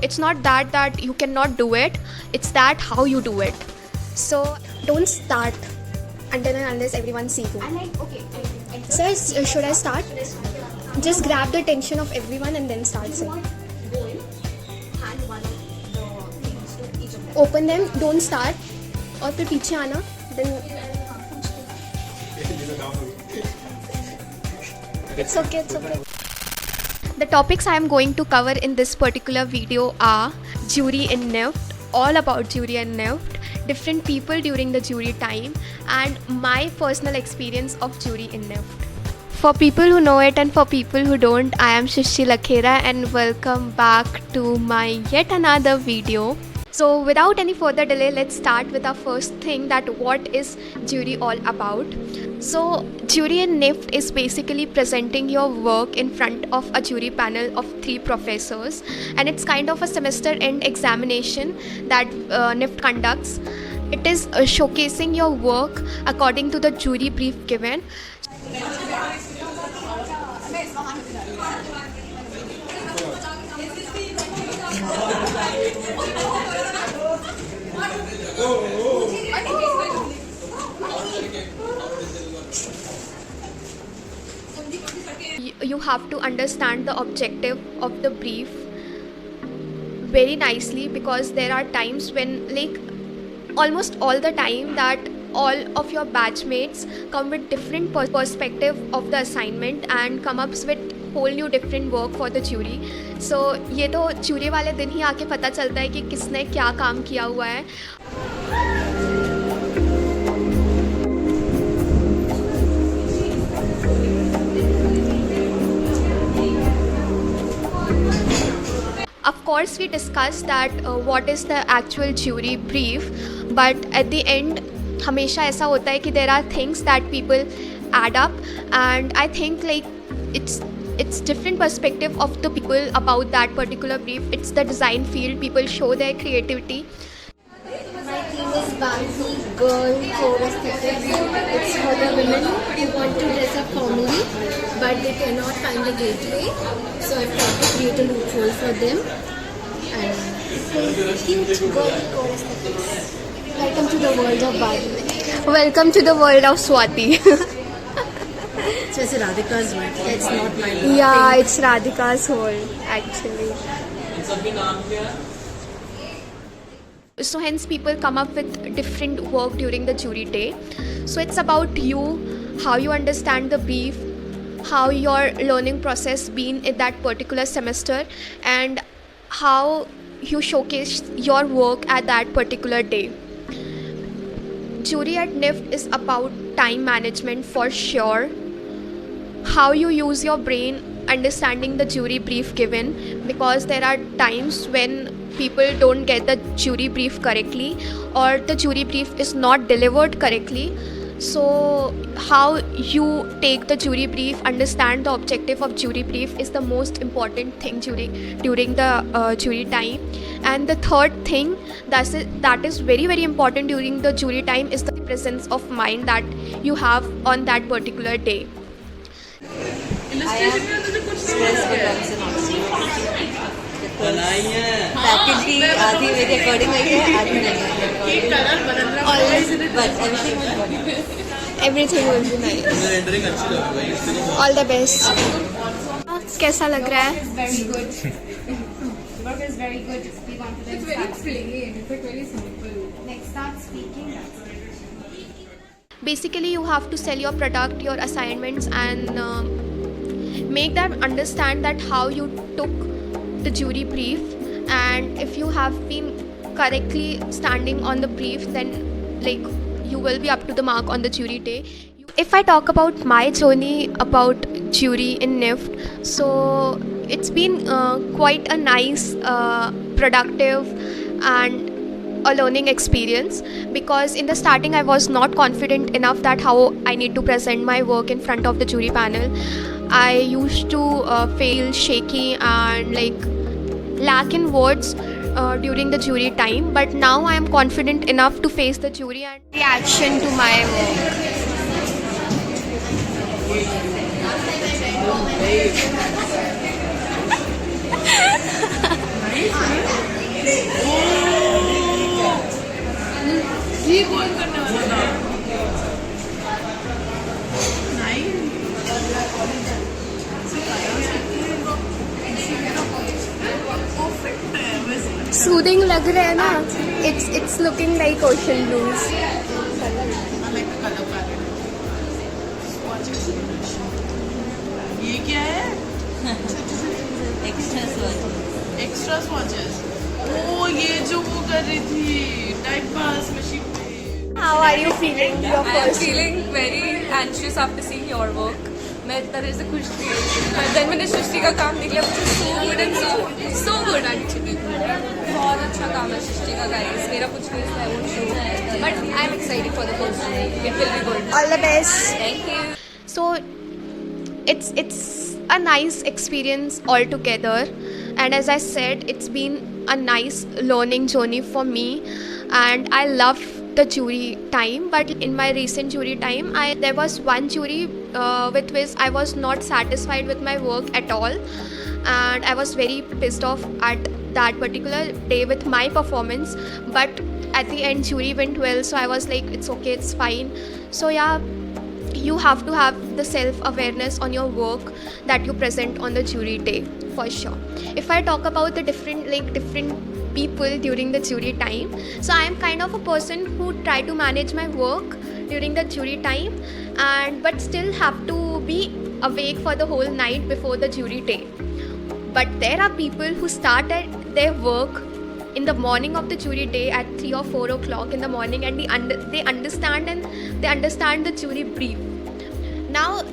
it's not that you cannot do it, it's that how you do it. So don't start until and unless everyone sees you. I'm like, okay. Sir, should I start? Just grab the attention of everyone and then start saying. Hand one of the things to each of them. Open them, don't start. और फिर पीछे आना. Then it's okay, it's okay. The topics I am going to cover in this particular video are jury in NIFT, all about jury and NIFT, different people during the jury time, and my personal experience of jury in NIFT. For people who know it and for people who don't, I am Shishi Lakhera and welcome back to my yet another video. So without any further delay, let's start with our first thing, that what is jury all about. So jury in NIFT is basically presenting your work in front of a jury panel of 3 professors, and it's kind of a semester end examination that NIFT conducts. It is showcasing your work according to the jury brief given. You have to understand the objective of the brief very nicely, because there are times when, like almost all the time, that all of your batchmates come with different perspective of the assignment and come up with whole new different work for the jury. So ये तो jury वाले दिन ही आके पता चलता है कि किसने क्या काम किया हुआ है. Of course, we discussed that what is the actual jury brief, but at the end, हमेशा ऐसा होता है कि there are things that people add up, and I think like it's different perspective of the people about that particular brief. It's the design field. People show their creativity. My theme is Barbie Girl Core Aesthetics. It's for the women who want to dress up formally, but they cannot find a gateway. So I've tried to create a loophole for them. And cute girl core aesthetics. Welcome to the world of Barbie. Welcome to the world of Swati. So it's Radhika's world. It's not my world. Yeah, it's Radhika's world actually. So hence people come up with different work during the jury day. So it's about you, how you understand the brief, how your learning process been in that particular semester, and how you showcase your work at that particular day. Jury at NIFT is about time management for sure. How you use your brain understanding the jury brief given, because there are times when people don't get the jury brief correctly or the jury brief is not delivered correctly. So how you take the jury brief, understand the objective of jury brief is the most important thing during the jury time. And the third thing that is very very important during the jury time is the presence of mind that you have on that particular day. Practically आधी मेरी recording हुई है, आधी नहीं है. But everything will be Everything will be nice. All the best. कैसा लग रहा है? Very good. The work is very good. We want to then start speaking. It's like very simple. Next, start speaking. Basically, you have to sell your product, your assignments, and make them understand that how you took the jury brief, and if you have been correctly standing on the brief, then like you will be up to the mark on the jury day. If I talk about my journey about jury in NIFT, so it's been quite a nice, productive and a learning experience, because in the starting I was not confident enough that how I need to present my work in front of the jury panel. I used to feel shaky and like lack in words during the jury time, but now I am confident enough to face the jury and reaction to my work. यही call करने वाला था. Soothing लग रहा है ना. It's looking like ocean blues. ये क्या है? एक्स्ट्रा स्वाद. Extra swatches. ओ ये जो वो कर रही थी टाइप पास मशीन पे. How are you feeling? Your I am first feeling very anxious after seeing your work. मैं इतना देर से खुश थी. Then मैंने सृष्टि का काम देख लिया. मुझे so good and so good actually. बहुत अच्छा काम है सृष्टि का guys. मेरा कुछ नहीं है वो show. But I am excited for the first day. It will be good. all the best. Thank you. So it's a nice experience altogether, and as I said, it's been a nice learning journey for me, and I love the jury time. But in my recent jury time, there was one jury with which I was not satisfied with my work at all, and I was very pissed off at that particular day with my performance. But at the end, jury went well, so I was like, it's okay, it's fine. So yeah, you have to have the self-awareness on your work that you present on the jury day, for sure. If I talk about the different people during the jury time, so I am kind of a person who try to manage my work during the jury time, but still have to be awake for the whole night before the jury day. But there are people who started their work in the morning of the jury day at 3 or 4 o'clock in the morning, and they understand the jury brief. Now,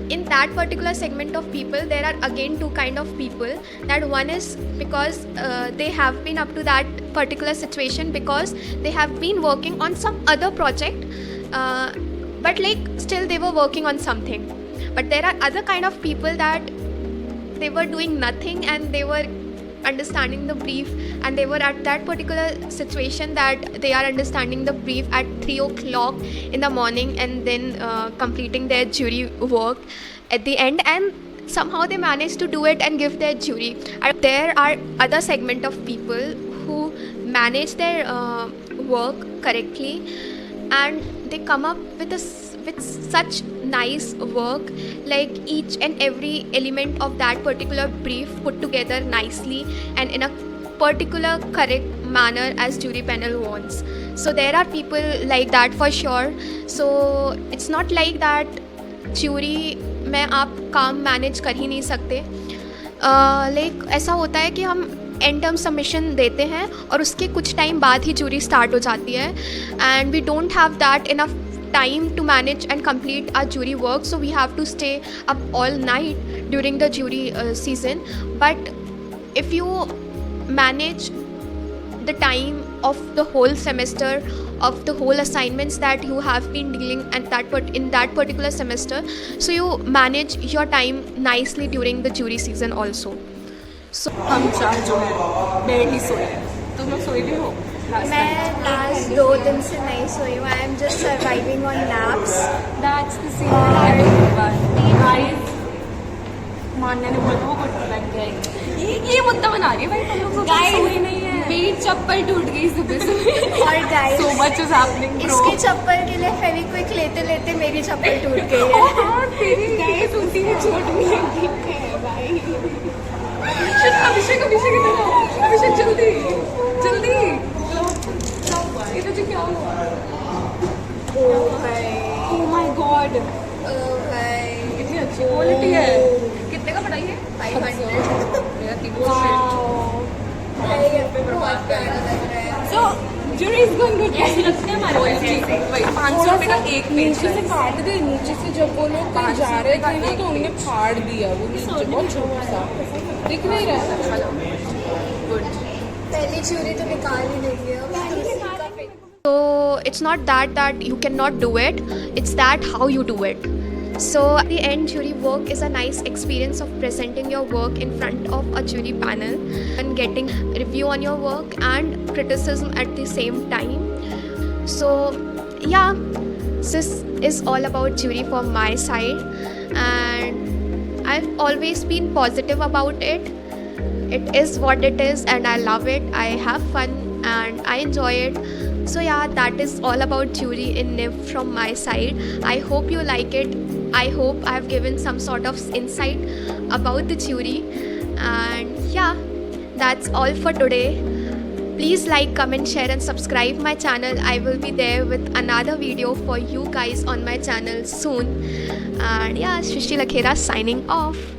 in that particular segment of people, there are again two kind of people. That one is because they have been up to that particular situation because they have been working on some other project, but like still they were working on something. But there are other kind of people that they were doing nothing and they were understanding the brief, and they were at that particular situation that they are understanding the brief at 3 o'clock in the morning, and then completing their jury work at the end, and somehow they managed to do it and give their jury. And there are other segment of people who manage their work correctly, and they come up with such nice work, like each and every element of that particular brief put together nicely and in a particular correct manner as jury panel wants. So there are people like that for sure. So it's not like that jury में आप काम manage कर ही नहीं सकते. Like ऐसा होता है कि हम एंड टर्म सबमिशन देते हैं और उसके कुछ टाइम बाद ही जूरी स्टार्ट हो जाती है, and we don't have that enough time to manage and complete our jury work, so we have to stay up all night during the jury season. But if you manage the time of the whole semester, of the whole assignments that you have been dealing at in that particular semester, so you manage your time nicely during the jury season also. So हम चार जो है late ही सोए. तुम लोग सोए भी हो? मैं लास्ट 2 दिन से नहीं सोई हूँ. I am just surviving on naps. That's the scene. Guys, मान्या ने बोला वो गुड लग गया. ये मुद्दा बना रही है भाई. तुम लोग सोई नहीं है. मेरी चप्पल टूट गई सुबह सुबह. और guys, So much is happening, bro. इसकी चप्पल के लिए फेविक्विक लेते लेते मेरी चप्पल टूट गई है. और तेरी गाइस उसी में चोट नहीं लगी है भाई. अभिषेक इधर आओ. अभिषेक जल्दी जल्दी. ये तुझे क्या हुआ? ओ भाई, Oh my God. ओ भाई, कितनी अच्छी क्वालिटी है. कितने का पड़ा ये? 500. मेरा 300. बहुत प्यारा लग रहा है. So jury is going good. कैसे लगते हैं हमारे पैसे? वही 500 रुपए का एक पेज. नीचे से काट दे. नीचे से जब वो लोग कहीं जा रहे थे ना तो उन्होंने फाड़ दिया वो नीचे. बहुत छोटा सा दिख नहीं रहा है. पहली चूड़ी तो निकाल ही देंगे. So it's not that you cannot do it, it's that how you do it. So at the end, jury work is a nice experience of presenting your work in front of a jury panel and getting review on your work and criticism at the same time. So yeah, this is all about jury from my side, and I've always been positive about it. It is what it is, and I love it. I have fun, and I enjoy it. So yeah, that is all about jury in NIV from my side. I hope you like it. I hope I have given some sort of insight about the jury. And yeah, that's all for today. Please like, comment, share and subscribe my channel. I will be there with another video for you guys on my channel soon. And yeah, Srishti Lakhera signing off.